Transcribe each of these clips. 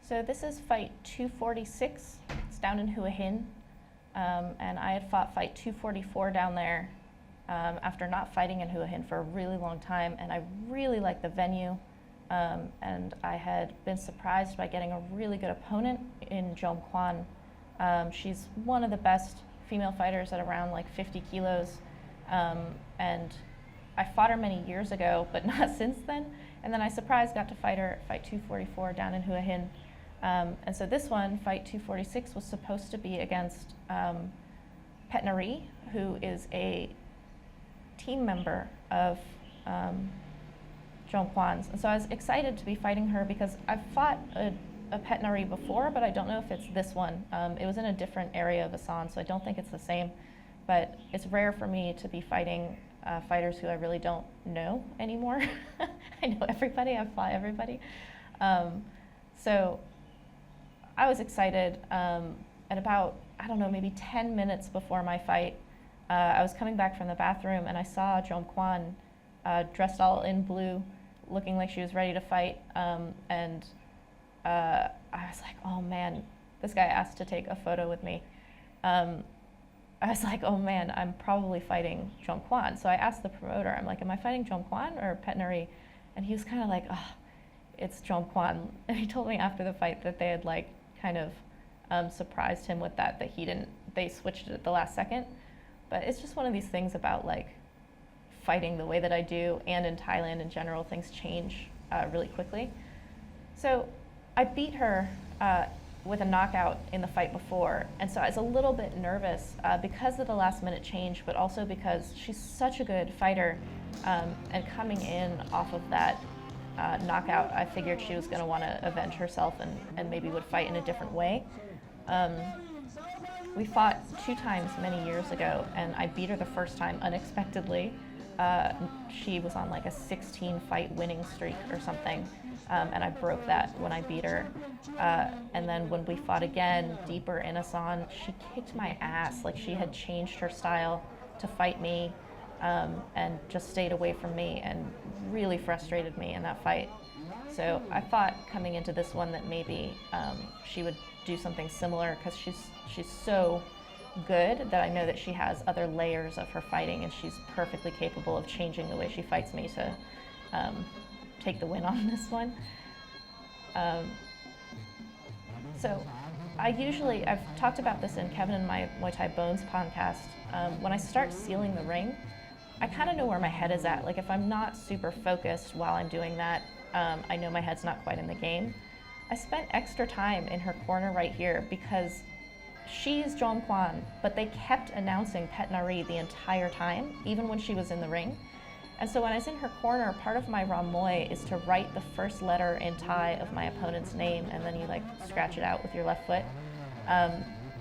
So this is fight 246. It's down in Hua Hin. And I had fought fight 244 down there after not fighting in Hua Hin for a really long time. And I really liked the venue. And I had been surprised by getting a really good opponent in Jomkwan. She's one of the best female fighters at around like 50 kilos. And I fought her many years ago, but not since then. And then I surprised got to fight her at fight 244 down in Hua Hin. And so this one, fight 246, was supposed to be against Petchrungruang, who is a team member of Jomkwan's. And so I was excited to be fighting her because I've fought a Petchrungruang before, but I don't know if it's this one. It was in a different area of Asan, so I don't think it's the same. But it's rare for me to be fighting fighters who I really don't know anymore. I know everybody, I've fought everybody. So I was excited, and about, I don't know, maybe 10 minutes before my fight, I was coming back from the bathroom and I saw Jomkwan dressed all in blue, looking like she was ready to fight, and I was like, oh man, this guy asked to take a photo with me. I was like, oh man, I'm probably fighting Jomkwan. So I asked the promoter, I'm like, am I fighting Jomkwan or Petchrungruang? And he was kind of like, oh, it's Jomkwan. And he told me after the fight that they had like kind of surprised him with that they switched it at the last second. But it's just one of these things about like fighting the way that I do, and in Thailand in general, things change really quickly. So I beat her with a knockout in the fight before, and so I was a little bit nervous because of the last minute change, but also because she's such a good fighter, and coming in off of that knockout, I figured she was going to want to avenge herself and maybe would fight in a different way. We fought 2 times many years ago, and I beat her the first time unexpectedly. She was on like a 16 fight winning streak or something, and I broke that when I beat her. And then when we fought again deeper in Asan, she kicked my ass. Like, she had changed her style to fight me, and just stayed away from me and really frustrated me in that fight. So I thought coming into this one that maybe she would do something similar, because she's so good that I know that she has other layers of her fighting, and she's perfectly capable of changing the way she fights me to take the win on this one. So I've talked about this in Kevin and my Muay Thai Bones podcast. When I start sealing the ring, I kind of know where my head is at. Like, if I'm not super focused while I'm doing that, I know my head's not quite in the game. I spent extra time in her corner right here because she's Jomkwan, but they kept announcing Petchrungruang the entire time, even when she was in the ring. And so when I was in her corner, part of my Ram Muay is to write the first letter in Thai of my opponent's name, and then you like scratch it out with your left foot.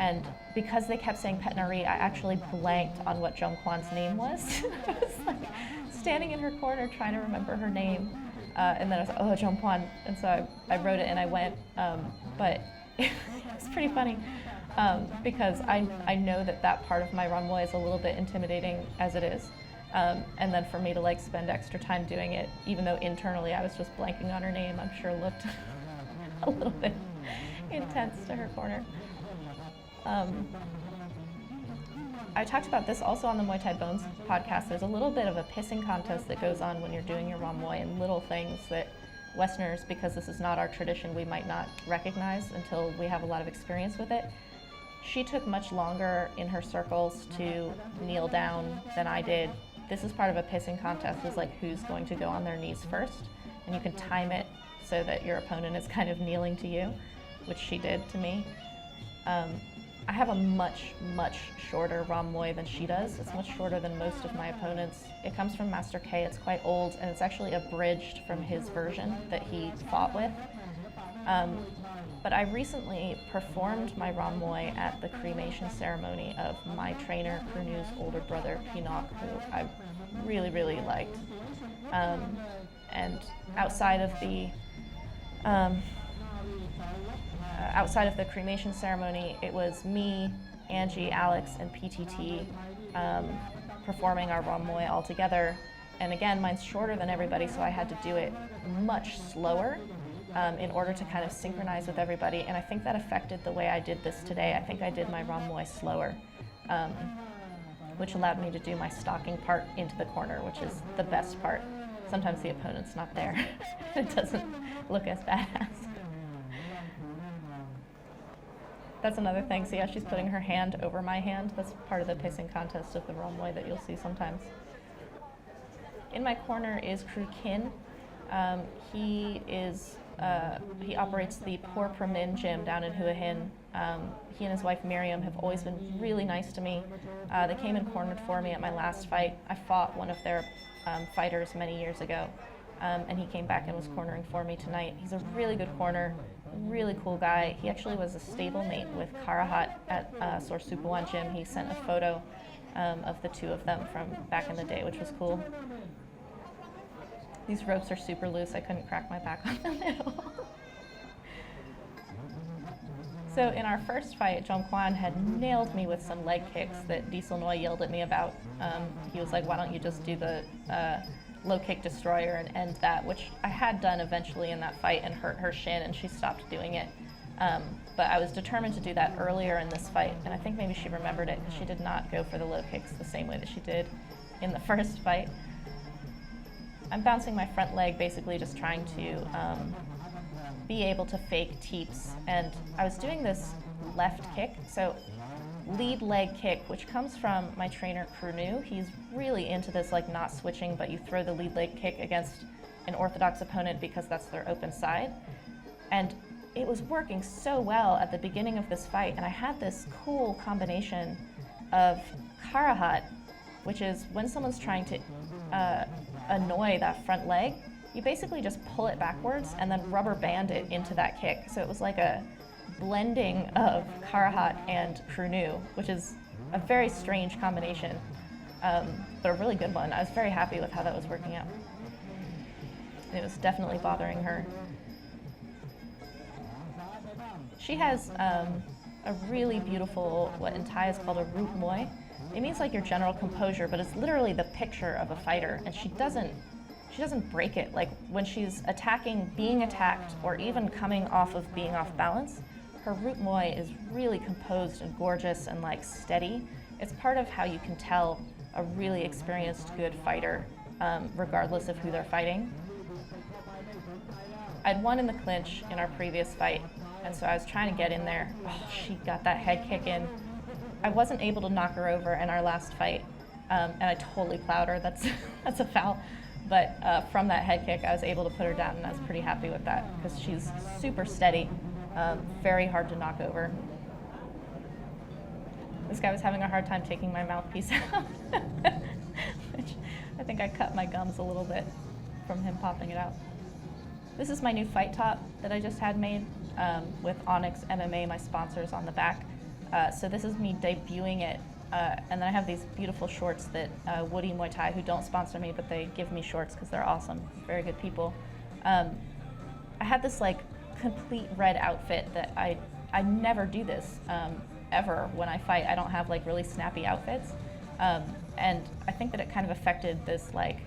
And because they kept saying Petchrungruang, I actually blanked on what Jomkwan's name was. I was like standing in her corner trying to remember her name. And then I was like, oh, Jomkwan. And so I wrote it and I went, but it was pretty funny. Because I know that part of my Ram Muay is a little bit intimidating as it is. And then for me to like spend extra time doing it, even though internally I was just blanking on her name, I'm sure looked a little bit intense to her corner. I talked about this also on the Muay Thai Bones podcast. There's a little bit of a pissing contest that goes on when you're doing your Ram Muay, and little things that Westerners, because this is not our tradition, we might not recognize until we have a lot of experience with it. She took much longer in her circles to kneel down than I did. This is part of a pissing contest, is like who's going to go on their knees first, and you can time it so that your opponent is kind of kneeling to you, which she did to me. I have a much, much shorter Ram Muay than she does. It's much shorter than most of my opponents. It comes from Master K. It's quite old, and it's actually abridged from his version that he fought with. But I recently performed my Ram Muay at the cremation ceremony of my trainer, Prunu's older brother, Pinok, who I really, really liked. And outside of the cremation ceremony, it was me, Angie, Alex, and PTT performing our Ram Muay all together. And again, mine's shorter than everybody, so I had to do it much slower. in order to kind of synchronize with everybody. And I think that affected the way I did this today. I think I did my Muay slower, which allowed me to do my stalking part into the corner, which is the best part. Sometimes the opponent's not there. It doesn't look as badass. That's another thing. See how she's putting her hand over my hand? That's part of the pissing contest of the Muay that you'll see sometimes. In my corner is Kru Kin. He operates the Por Pramin gym down in Hua Hin. He and his wife Miriam have always been really nice to me. They came and cornered for me at my last fight. I fought one of their fighters many years ago, and he came back and was cornering for me tonight. He's a really good corner, really cool guy. He actually was a stablemate with Karahat at Sorsupawan gym. He sent a photo of the two of them from back in the day, which was cool. These ropes are super loose. I couldn't crack my back on them at all. So in our first fight, Jomkwan had nailed me with some leg kicks that Diesel Noi yelled at me about. He was like, why don't you just do the low kick destroyer and end that, which I had done eventually in that fight and hurt her shin, and she stopped doing it. But I was determined to do that earlier in this fight, and I think maybe she remembered it because she did not go for the low kicks the same way that she did in the first fight. I'm bouncing my front leg, basically just trying to be able to fake teeps. And I was doing this left kick, so lead leg kick, which comes from my trainer, Krunu. He's really into this, like not switching, but you throw the lead leg kick against an orthodox opponent because that's their open side. And it was working so well at the beginning of this fight, and I had this cool combination of Karahat, which is when someone's trying to annoy that front leg, you basically just pull it backwards and then rubber band it into that kick. So it was like a blending of Karahat and Krunu, which is a very strange combination, but a really good one. I was very happy with how that was working out. It was definitely bothering her. She has a really beautiful, what in Thai is called a root Muay. It means like your general composure, but it's literally the picture of a fighter, and she doesn't break it. Like when she's attacking, being attacked, or even coming off of being off balance, her root Muay is really composed and gorgeous and like steady. It's part of how you can tell a really experienced, good fighter, regardless of who they're fighting. I'd won in the clinch in our previous fight, and so I was trying to get in there. Oh, she got that head kick in. I wasn't able to knock her over in our last fight, and I totally plowed her. That's a foul. But from that head kick, I was able to put her down, and I was pretty happy with that because she's super steady, very hard to knock over. This guy was having a hard time taking my mouthpiece out, which I think I cut my gums a little bit from him popping it out. This is my new fight top that I just had made with Onyx MMA, my sponsors, on the back. So this is me debuting it, and then I have these beautiful shorts that Woody Muay Thai, who don't sponsor me, but they give me shorts because they're awesome, very good people. I had this like complete red outfit that I never do this ever when I fight. I don't have like really snappy outfits, and I think that it kind of affected this like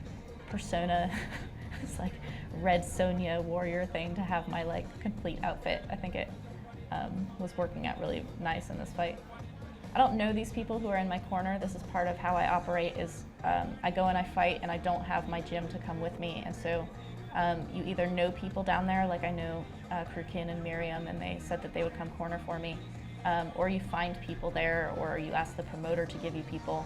persona, this like red Sonya warrior thing to have my like complete outfit. I think it was working out really nice in this fight. I don't know these people who are in my corner. This is part of how I operate is I go and I fight and I don't have my gym to come with me, and so you either know people down there, like I know Kru Kin and Miriam, and they said that they would come corner for me, or you find people there, or you ask the promoter to give you people.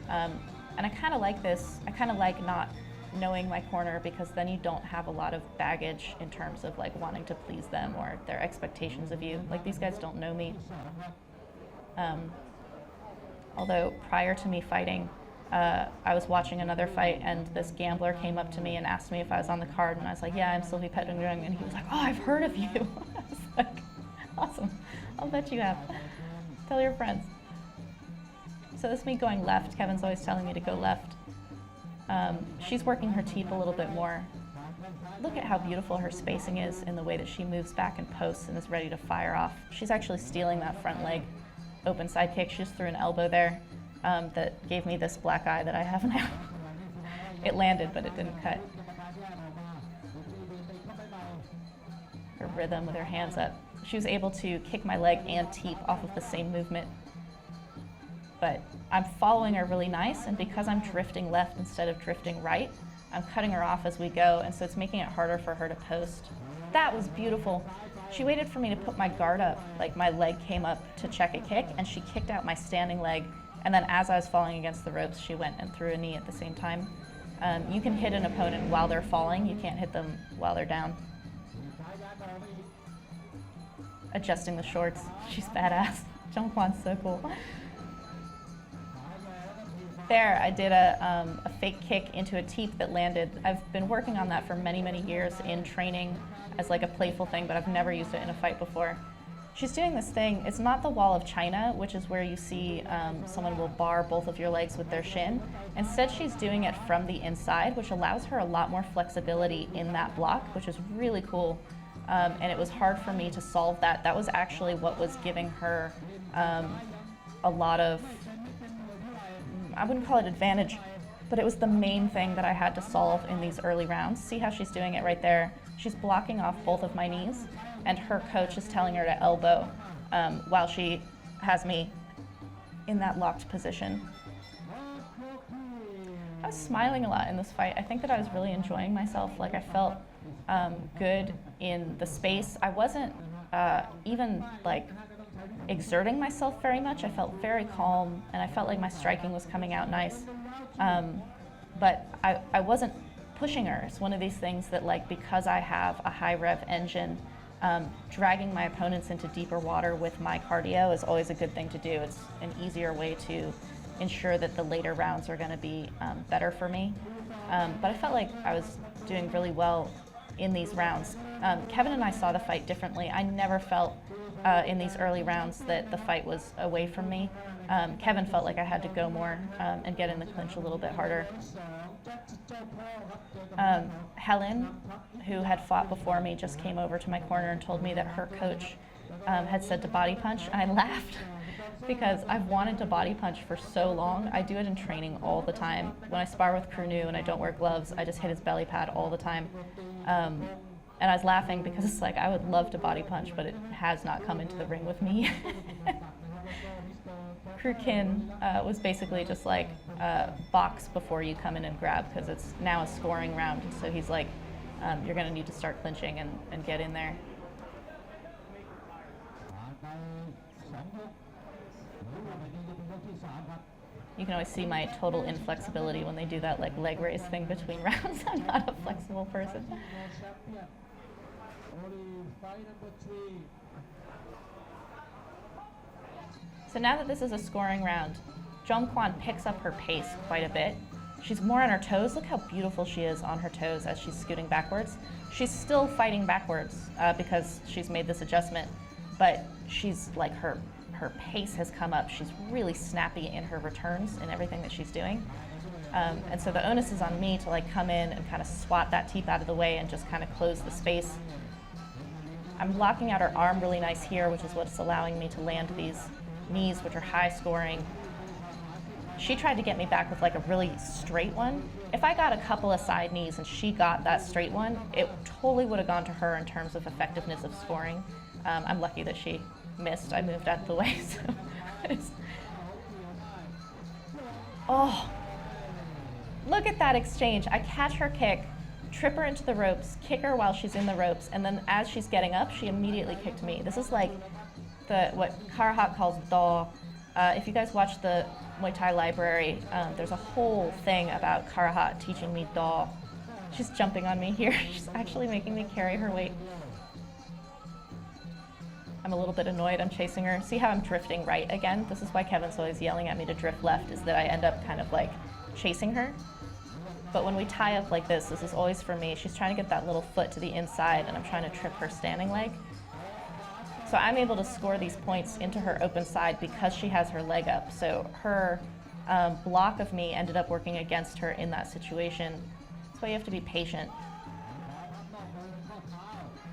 And I kind of like this. I kind of like not knowing my corner because then you don't have a lot of baggage in terms of like wanting to please them or their expectations of you. Like these guys don't know me. Although prior to me fighting, I was watching another fight and this gambler came up to me and asked me if I was on the card, and I was like, yeah, I'm Sylvie Petchrungruang, and he was like, oh, I've heard of you. I was like, awesome, I'll bet you have. Tell your friends. So this is me going left. Kevin's always telling me to go left. She's working her teep a little bit more. Look at how beautiful her spacing is in the way that she moves back and posts and is ready to fire off. She's actually stealing that front leg open side kick. She just threw an elbow there that gave me this black eye that I have now. It landed, but it didn't cut. rhythm with her hands up. She was able to kick my leg and teep off of the same movement. But I'm following her really nice, and because I'm drifting left instead of drifting right, I'm cutting her off as we go, and so it's making it harder for her to post. That was beautiful. She waited for me to put my guard up, like my leg came up to check a kick, and she kicked out my standing leg, and then as I was falling against the ropes, she went and threw a knee at the same time. You can hit an opponent while they're falling, you can't hit them while they're down. Adjusting the shorts, she's badass. Jomkwan's so cool. There, I did a fake kick into a teep that landed. I've been working on that for many, many years in training as like a playful thing, but I've never used it in a fight before. She's doing this thing, it's not the wall of China, which is where you see someone will bar both of your legs with their shin. Instead, she's doing it from the inside, which allows her a lot more flexibility in that block, which is really cool. And it was hard for me to solve that. That was actually what was giving her a lot of, I wouldn't call it advantage, but it was the main thing that I had to solve in these early rounds. See how she's doing it right there? She's blocking off both of my knees, and her coach is telling her to elbow while she has me in that locked position. I was smiling a lot in this fight. I think that I was really enjoying myself. Like, I felt good in the space. I wasn't even like exerting myself very much. I felt very calm, and I felt like my striking was coming out nice. But I wasn't pushing her. It's one of these things that, like, because I have a high rev engine, dragging my opponents into deeper water with my cardio is always a good thing to do. It's an easier way to ensure that the later rounds are going to be better for me. But I felt like I was doing really well in these rounds. Kevin and I saw the fight differently. I never felt in these early rounds that the fight was away from me. Kevin felt like I had to go more and get in the clinch a little bit harder. Helen, who had fought before me, just came over to my corner and told me that her coach had said to body punch, and I laughed because I've wanted to body punch for so long. I do it in training all the time. When I spar with Crew New and I don't wear gloves, I just hit his belly pad all the time. And I was laughing because it's like, I would love to body punch, but it has not come into the ring with me. Crew Kin was basically just like box before you come in and grab, because it's now a scoring round. So he's like, you're going to need to start clinching and get in there. You can always see my total inflexibility when they do that like leg raise thing between rounds. I'm not a flexible person. So now that this is a scoring round, Jomkwan picks up her pace quite a bit. She's more on her toes. Look how beautiful she is on her toes as she's scooting backwards. She's still fighting backwards because she's made this adjustment, but she's like her pace has come up. She's really snappy in her returns and everything that she's doing. And so the onus is on me to like come in and kind of swat that teep out of the way and just kind of close the space. I'm locking out her arm really nice here, which is what's allowing me to land these knees, which are high scoring. She tried to get me back with like a really straight one. If I got a couple of side knees and she got that straight one, it totally would have gone to her in terms of effectiveness of scoring. I'm lucky that she missed. I moved out of the way. So oh, look at that exchange. I catch her kick, trip her into the ropes, kick her while she's in the ropes, and then as she's getting up, she immediately kicked me. This is like what Karahat calls daw. If you guys watch the Muay Thai library, there's a whole thing about Karahat teaching me daw. She's jumping on me here. She's actually making me carry her weight. I'm a little bit annoyed. I'm chasing her. See how I'm drifting right again? This is why Kevin's always yelling at me to drift left, is that I end up kind of like chasing her. But when we tie up like this is always for me. She's trying to get that little foot to the inside, and I'm trying to trip her standing leg. So I'm able to score these points into her open side because she has her leg up. So her block of me ended up working against her in that situation. That's why you have to be patient.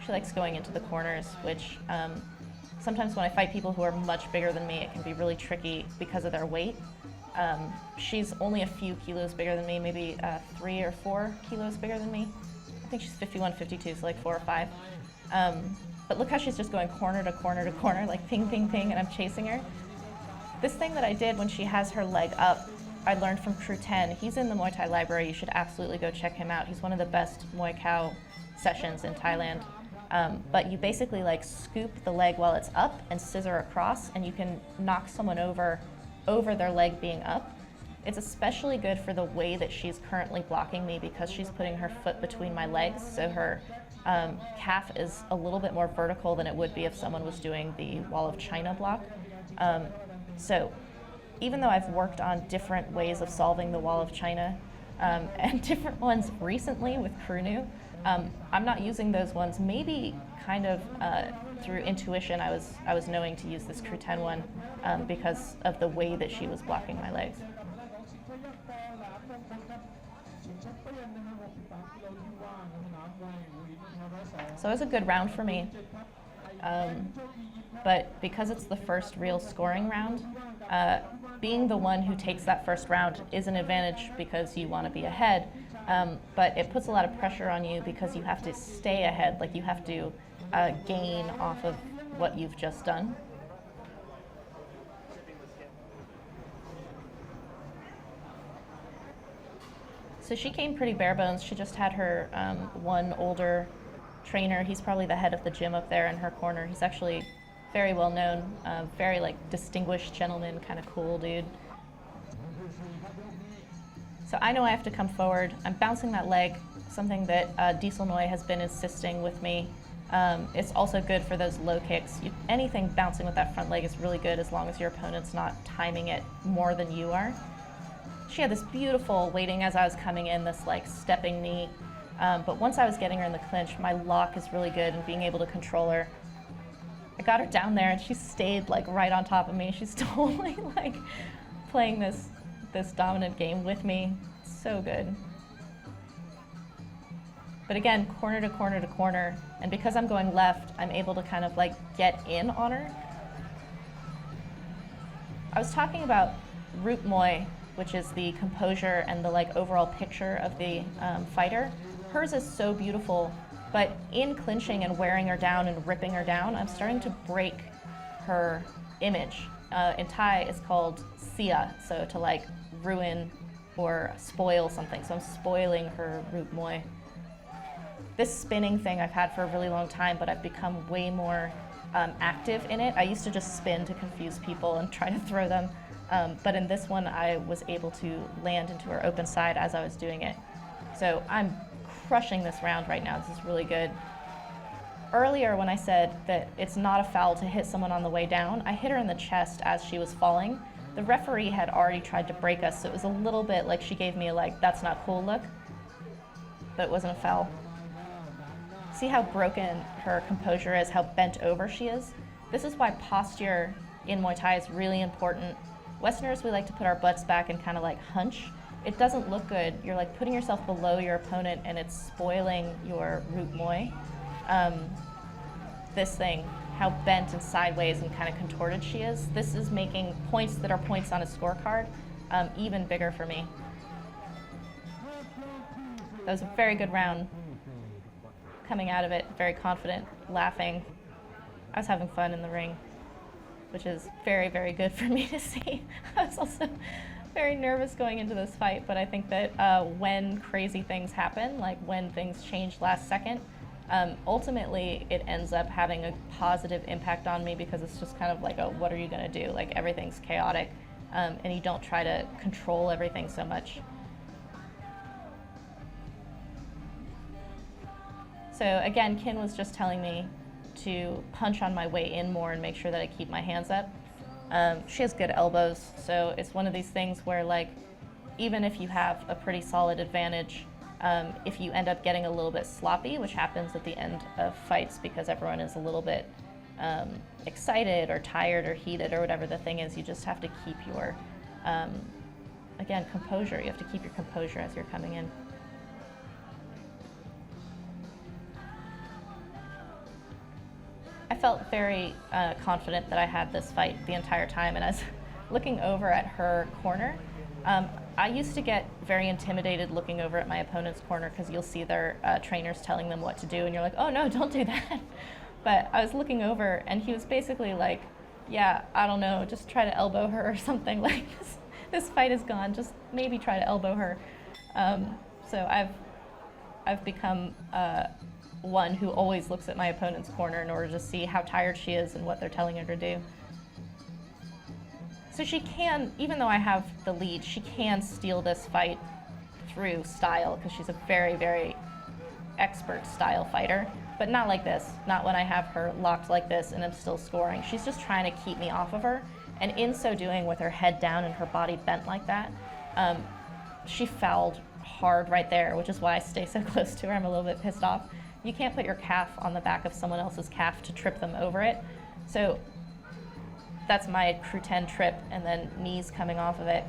She likes going into the corners, which sometimes when I fight people who are much bigger than me, it can be really tricky because of their weight. She's only a few kilos bigger than me, maybe 3 or 4 kilos bigger than me. I think she's 51, 52, so like 4 or 5. But look how she's just going corner to corner to corner, like ping, ping, ping, and I'm chasing her. This thing that I did when she has her leg up, I learned from Crew 10. He's in the Muay Thai library. You should absolutely go check him out. He's one of the best Muay Khao sessions in Thailand. But you basically like scoop the leg while it's up and scissor across, and you can knock someone over their leg being up. It's especially good for the way that she's currently blocking me because she's putting her foot between my legs, so her calf is a little bit more vertical than it would be if someone was doing the Wall of China block. So even though I've worked on different ways of solving the Wall of China and different ones recently with Krunu, I'm not using those ones. Maybe kind of through intuition, I was knowing to use this Crew 10 one because of the way that she was blocking my legs. So it was a good round for me. But because it's the first real scoring round, being the one who takes that first round is an advantage because you want to be ahead, but it puts a lot of pressure on you because you have to stay ahead, like you have to gain off of what you've just done. So she came pretty bare bones. She just had her one older trainer. He's probably the head of the gym up there in her corner. He's actually very well known, very like distinguished gentleman, kind of cool dude. So I know I have to come forward. I'm bouncing that leg, something that Diesel Noi has been insisting with me. It's also good for those low kicks. Anything bouncing with that front leg is really good as long as your opponent's not timing it more than you are. She had this beautiful waiting as I was coming in, this like stepping knee. But once I was getting her in the clinch, my lock is really good and being able to control her. I got her down there and she stayed like right on top of me. She's totally like playing this dominant game with me. So good. But again, corner to corner to corner. And because I'm going left, I'm able to kind of like get in on her. I was talking about Root Muay, which is the composure and the like overall picture of the fighter. Hers is so beautiful, but in clinching and wearing her down and ripping her down, I'm starting to break her image. In Thai, it's called sia, so to like ruin or spoil something. So I'm spoiling her Root Muay. This spinning thing I've had for a really long time, but I've become way more active in it. I used to just spin to confuse people and try to throw them. But in this one, I was able to land into her open side as I was doing it. So I'm crushing this round right now. This is really good. Earlier, when I said that it's not a foul to hit someone on the way down, I hit her in the chest as she was falling. The referee had already tried to break us, so it was a little bit like she gave me a like, that's not cool look, but it wasn't a foul. See how broken her composure is, how bent over she is? This is why posture in Muay Thai is really important. Westerners, we like to put our butts back and kind of like hunch. It doesn't look good. You're like putting yourself below your opponent and it's spoiling your Root Muay. This thing, how bent and sideways and kind of contorted she is, this is making points that are points on a scorecard even bigger for me. That was a very good round. Coming out of it, very confident, laughing. I was having fun in the ring, which is very, very good for me to see. I was also very nervous going into this fight, but I think that when crazy things happen, like when things change last second, ultimately it ends up having a positive impact on me because it's just kind of like, oh, what are you gonna do? Like everything's chaotic, and you don't try to control everything so much. So again, Kin was just telling me to punch on my way in more and make sure that I keep my hands up. She has good elbows, so it's one of these things where like, even if you have a pretty solid advantage, if you end up getting a little bit sloppy, which happens at the end of fights because everyone is a little bit excited or tired or heated or whatever the thing is, you just have to keep your, again, composure. You have to keep your composure as you're coming in. I felt very confident that I had this fight the entire time, and I was looking over at her corner. I used to get very intimidated looking over at my opponent's corner because you'll see their trainers telling them what to do, and you're like, oh no, don't do that. But I was looking over, and he was basically like, yeah, I don't know, just try to elbow her or something. Like, this fight is gone, just maybe try to elbow her. So I've become one who always looks at my opponent's corner in order to see how tired she is and what they're telling her to do. So she can, even though I have the lead, she can steal this fight through style, because she's a very, very expert style fighter, but not like this. Not when I have her locked like this and I'm still scoring. She's just trying to keep me off of her, and in so doing, with her head down and her body bent like that, she fouled hard right there, which is why I stay so close to her. I'm a little bit pissed off. You can't put your calf on the back of someone else's calf to trip them over it. So that's my crew 10 trip, and then knees coming off of it.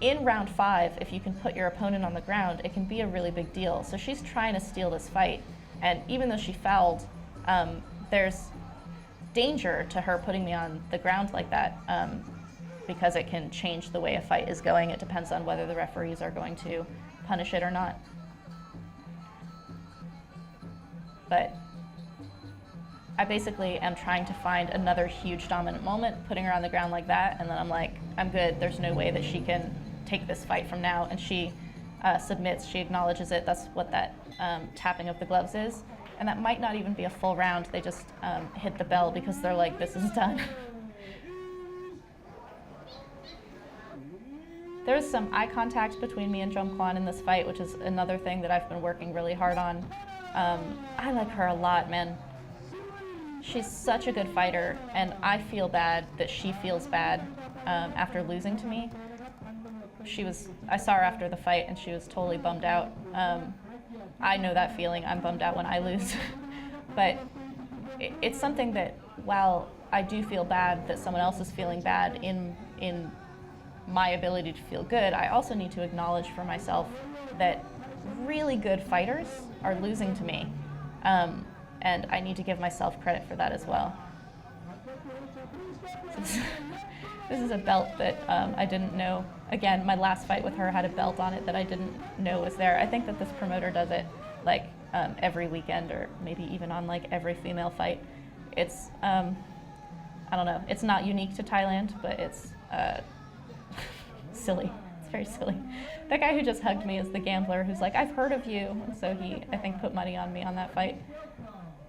In round 5, if you can put your opponent on the ground, it can be a really big deal. So she's trying to steal this fight, and even though she fouled, there's danger to her putting me on the ground like that, because it can change the way a fight is going. It depends on whether the referees are going to punish it or not. But I basically am trying to find another huge dominant moment, putting her on the ground like that, and then I'm like, I'm good. There's no way that she can take this fight from now. And she submits, she acknowledges it. That's what that tapping of the gloves is. And that might not even be a full round. They just hit the bell because they're like, this is done. There's some eye contact between me and Jomkwan in this fight, which is another thing that I've been working really hard on. I like her a lot, man. She's such a good fighter, and I feel bad that she feels bad after losing to me. I saw her after the fight, and she was totally bummed out. I know that feeling. I'm bummed out when I lose. But it's something that, while I do feel bad that someone else is feeling bad in my ability to feel good, I also need to acknowledge for myself that really good fighters are losing to me. And I need to give myself credit for that as well. This is a belt that I didn't know. Again, my last fight with her had a belt on it that I didn't know was there. I think that this promoter does it like every weekend, or maybe even on like every female fight. It's, I don't know, it's not unique to Thailand, but it's silly. It's very silly. That guy who just hugged me is the gambler who's like, I've heard of you. And so he, I think, put money on me on that fight.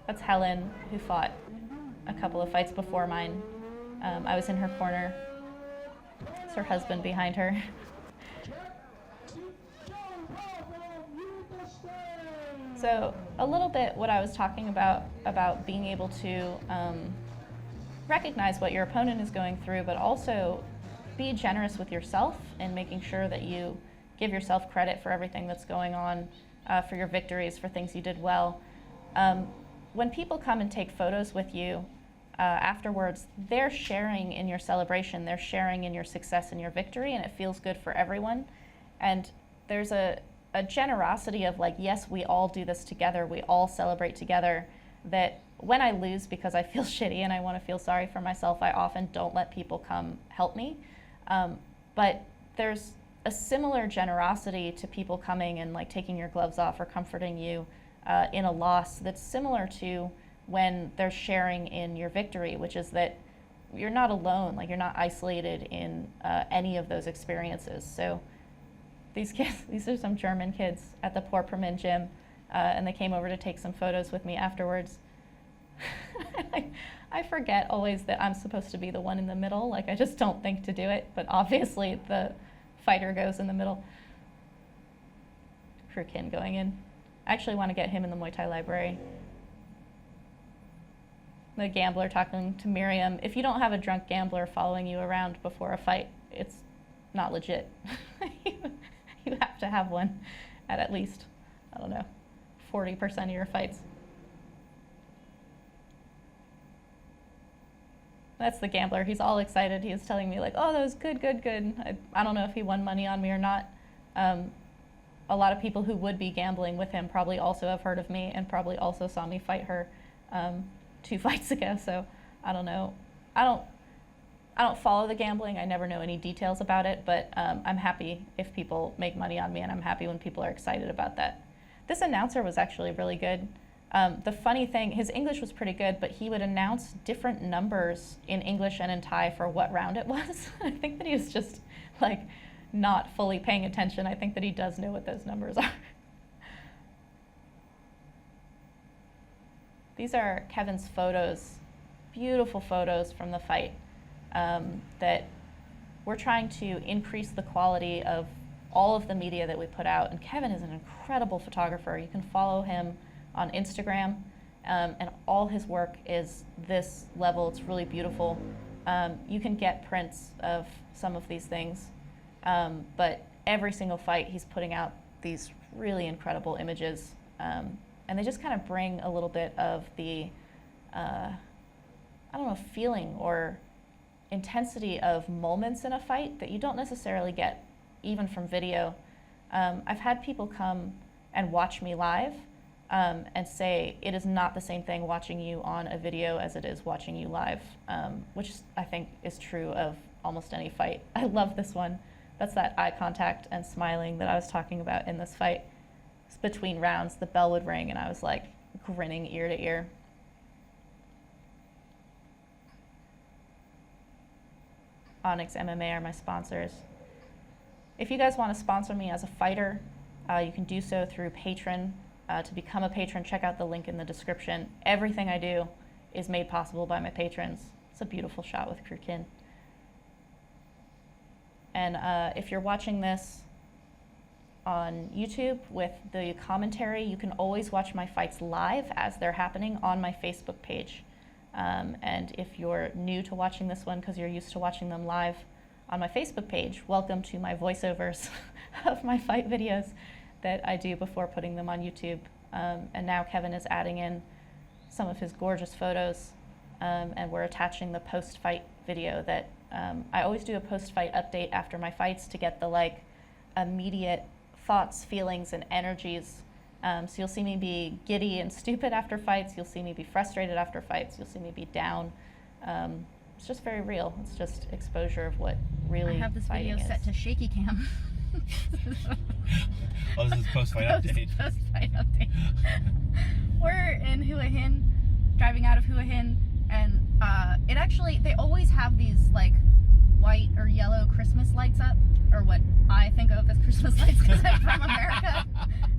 That's Helen, who fought a couple of fights before mine. I was in her corner. It's her husband behind her. So a little bit what I was talking about being able to recognize what your opponent is going through, but also be generous with yourself and making sure that you give yourself credit for everything that's going on, for your victories, for things you did well. When people come and take photos with you afterwards, they're sharing in your celebration, they're sharing in your success and your victory, and it feels good for everyone. And there's a generosity of like, yes, we all do this together, we all celebrate together, that when I lose because I feel shitty and I want to feel sorry for myself, I often don't let people come help me. But there's a similar generosity to people coming and like taking your gloves off or comforting you in a loss that's similar to when they're sharing in your victory, which is that you're not alone, like you're not isolated in any of those experiences. So these kids, these are some German kids at the Petchrungruang gym, and they came over to take some photos with me afterwards. I forget always that I'm supposed to be the one in the middle, like I just don't think to do it, but obviously the fighter goes in the middle. Kin going in. I actually want to get him in the Muay Thai library. The gambler talking to Miriam. If you don't have a drunk gambler following you around before a fight, it's not legit. You have to have one at least, I don't know, 40% of your fights. That's the gambler. He's all excited. He was telling me like, oh, that was good, good, good. I don't know if he won money on me or not. A lot of people who would be gambling with him probably also have heard of me and probably also saw me fight her 2 fights ago. So I don't know. I I don't follow the gambling. I never know any details about it, but I'm happy if people make money on me, and I'm happy when people are excited about that. This announcer was actually really good. The funny thing, his English was pretty good, but he would announce different numbers in English and in Thai for what round it was. I think that he was just like not fully paying attention. I think that he does know what those numbers are. These are Kevin's photos, beautiful photos from the fight. That we're trying to increase the quality of all of the media that we put out. And Kevin is an incredible photographer. You can follow him on Instagram, and all his work is this level. It's really beautiful. You can get prints of some of these things, but every single fight he's putting out these really incredible images, and they just kind of bring a little bit of the, I don't know, feeling or intensity of moments in a fight that you don't necessarily get even from video. I've had people come and watch me live and say it is not the same thing watching you on a video as it is watching you live, which I think is true of almost any fight. I love this one. That's that eye contact and smiling that I was talking about in this fight. It's between rounds, the bell would ring and I was like grinning ear to ear. Onyx MMA are my sponsors. If you guys want to sponsor me as a fighter, you can do so through Patreon. To become a patron, check out the link in the description. Everything I do is made possible by my patrons. It's a beautiful shot with Krukin. And if you're watching this on YouTube with the commentary, you can always watch my fights live as they're happening on my Facebook page. And if you're new to watching this one because you're used to watching them live on my Facebook page, welcome to my voiceovers of my fight videos that I do before putting them on YouTube. And now Kevin is adding in some of his gorgeous photos, and we're attaching the post-fight video that I always do a post-fight update after my fights to get the like immediate thoughts, feelings, and energies. So you'll see me be giddy and stupid after fights. You'll see me be frustrated after fights. You'll see me be down. It's just very real. It's just exposure of what really I have this fighting video set to shaky cam. Oh, this is post-fight update. Post-fight update. We're in Hua Hin, driving out of Hua Hin, and it actually, they always have these like white or yellow Christmas lights up, or what I think of as Christmas lights because I'm from America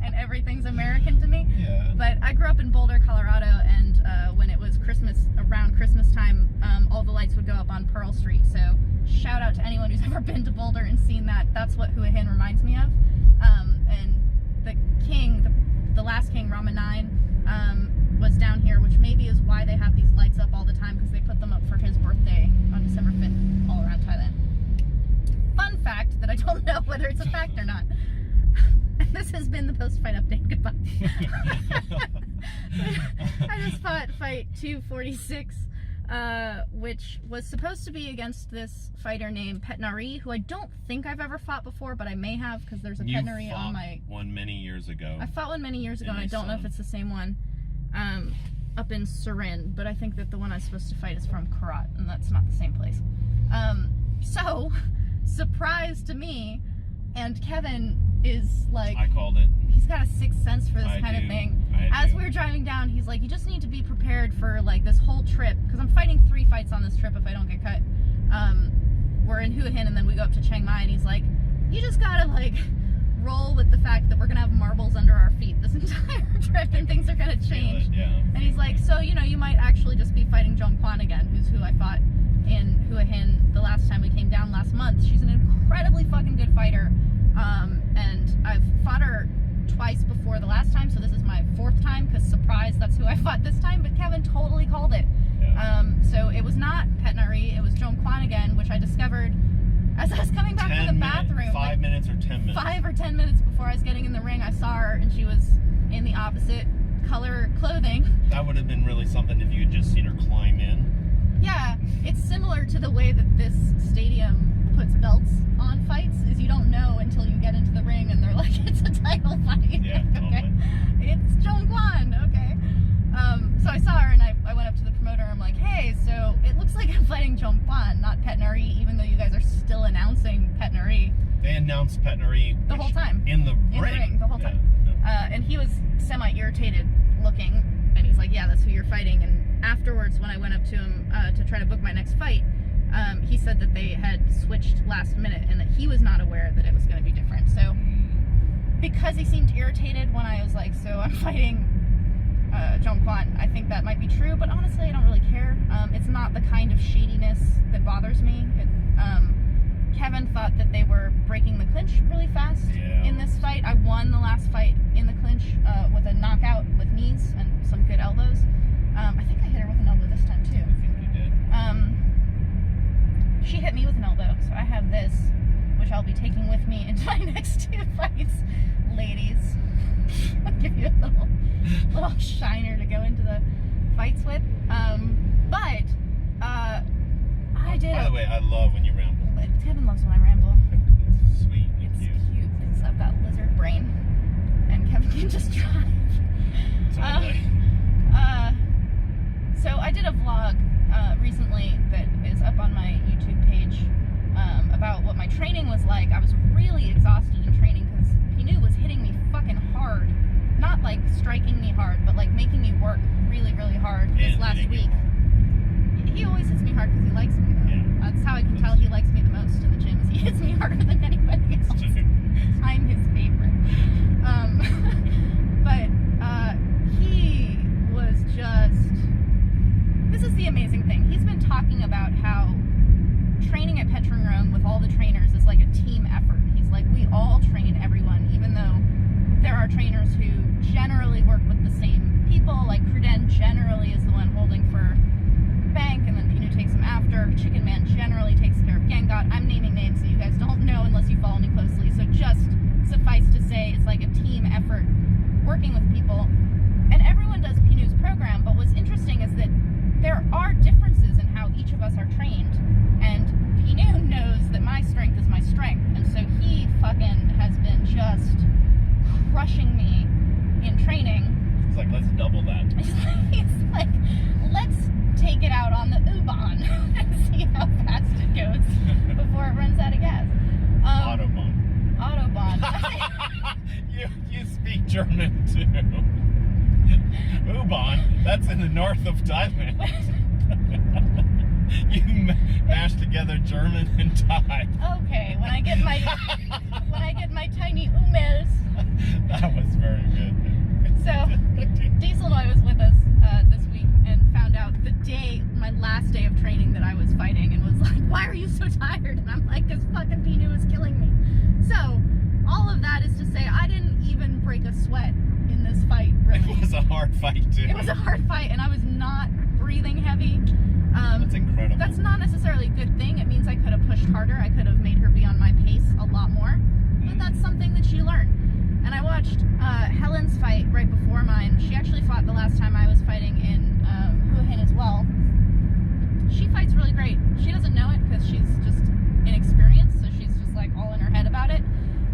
and everything's American to me. Yeah. But I grew up in Boulder, Colorado, and when it was Christmas, around Christmas time, all the lights would go up on Pearl Street. So shout out to anyone who's ever been to Boulder and seen that. That's what Hua Hin reminds me of. And the king, the last king, Rama IX, was down here, which maybe is why they have these lights up all the time, because they put them up for his birthday on December 5th all around Thailand. Fun fact that I don't know whether it's a fact or not. This has been the post-fight update. Goodbye. I just fought fight 246, which was supposed to be against this fighter named Petchrungruang, who I don't think I've ever fought before, but I may have because there's a Petchrungruang on my... one many years ago. I fought one many years ago, and I don't know if it's the same one. Up in Surin, but I think that the one I'm supposed to fight is from Karat, and that's not the same place. So, surprise to me, and Kevin is like... I called it. He's got a sixth sense for this kind of thing. As we were driving down, he's like, you just need to be prepared for like this whole trip, because I'm fighting 3 fights on this trip if I don't get cut. We're in Hua Hin, and then we go up to Chiang Mai, and he's like, you just gotta like roll with the fact that we're gonna have marbles under our feet this entire trip and things are gonna change. Yeah. And he's like, so you know, you might actually just be fighting Jomkwan again, who's who I fought in Hua Hin the last time we came down last month. She's an incredibly fucking good fighter, and I've fought her twice before the last time, so this is my 4th time, because surprise, that's who I fought this time, but Kevin totally called it. Yeah. So it was not Petchrungruang, it was Jomkwan again, which I discovered as I was coming back from the bathroom. 5 minutes or 10 minutes? 5 or 10 minutes before I was getting in the ring, I saw her, and she was in the opposite color clothing. That would have been really something if you had just seen her climb in. Yeah, it's similar to the way that this stadium puts belts on fights, is you don't know until you get into the ring and they're like, it's a title fight. Yeah, totally. Okay. It's Jomkwan, okay. So I saw her and I went up to the promoter, I'm like, hey, so it looks looks like I'm fighting Jomkwan, not Petchrungruang, even though you guys are still announcing Petchrungruang They announced Petchrungruang the whole time. in the ring the whole time. Yeah. And he was semi-irritated looking, and he's like, yeah, that's who you're fighting. And afterwards, when I went up to him to try to book my next fight, he said that they had switched last minute and that he was not aware that it was going to be different. So because he seemed irritated when I was like, so I'm fighting Jomkwan, I think that might be true, but honestly I don't really care. It's not the kind of shadiness that bothers me. Kevin thought that they were breaking the clinch really fast in this fight. I won the last fight in the clinch with a knockout with knees and some good elbows. I think I hit her with an elbow this time too. I think you did. She hit me with an elbow, so I have this, which I'll be taking with me into my next 2 fights, ladies. I'll give you a little shiner to go into the fights with. But I did. By the way, I love when you ramble. Kevin loves when I ramble. It's sweet and It's cute. cute because I've got lizard brain, and Kevin can just drive. Totally. So I did a vlog recently that is up on my YouTube page about what my training was like. I was really exhausted in training because Pinu was hitting me fucking hard. Not like striking me hard, but like making me work really, really hard this And last hitting you week. He always hits me hard because he likes me though. Yeah. That's how I can tell he likes me the most in the gym, is he hits me harder than anybody else. I'm his favorite. But he was just, this is the amazing thing. He's been talking about how training at Petchrungruang with all the trainers is like a team effort. He's like, we all train everyone, even though there are trainers who generally work with the same people. Like Cruden generally is the one holding for Bank, and then Pinu takes him after. Chicken Man generally takes care of Gangot. I'm naming names that you guys don't know unless you follow me closely. So just suffice to say, it's like a team effort working with people. And everyone does Pinu's program, but what's interesting is that there are differences in how each of us are trained. And Pinu knows that my strength is my strength. And so he fucking has been just crushing me in training. It's like, let's double that. He's like, let's take it out on the U-Bahn and see how fast it goes before it runs out of gas. Autobahn. Autobahn. you speak German too. U-Bahn, that's in the north of Thailand. You mash together German and Thai. Okay, when I get my tiny umels. That was very good. So Diesel and I was with us this week and found out the day, my last day of training, that I was fighting, and was like, why are you so tired? And I'm like, because fucking Pinu is killing me. So all of that is to say, I didn't even break a sweat in this fight, really. It was a hard fight too. It was a hard fight, and I was not breathing heavy. That's incredible. That's not necessarily a good thing. It means I could have pushed harder. I could have made her be on my pace a lot more. But that's something that you learn. And I watched Helen's fight right before mine. She actually fought the last time I was fighting in Hua Hin as well. She fights really great. She doesn't know it because she's just inexperienced, so she's just like all in her head about it.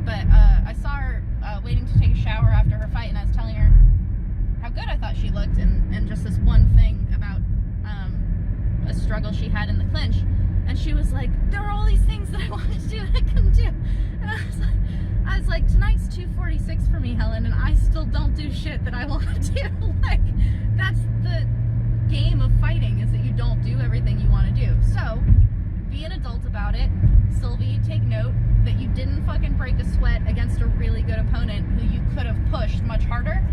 But I saw her waiting to take a shower after her fight, and I was telling her how good I thought she looked, and just this one thing about a struggle she had in the clinch. And she was like, there are all these things that I wanted to do that I couldn't do. And I was like, tonight's 2:46 for me, Helen, and I still don't do shit that I want to do. Like, that's the game of fighting, is that you don't do everything you want to do. So, be an adult about it. Sylvie, take note that you didn't fucking break a sweat against a really good opponent who you could have pushed much harder.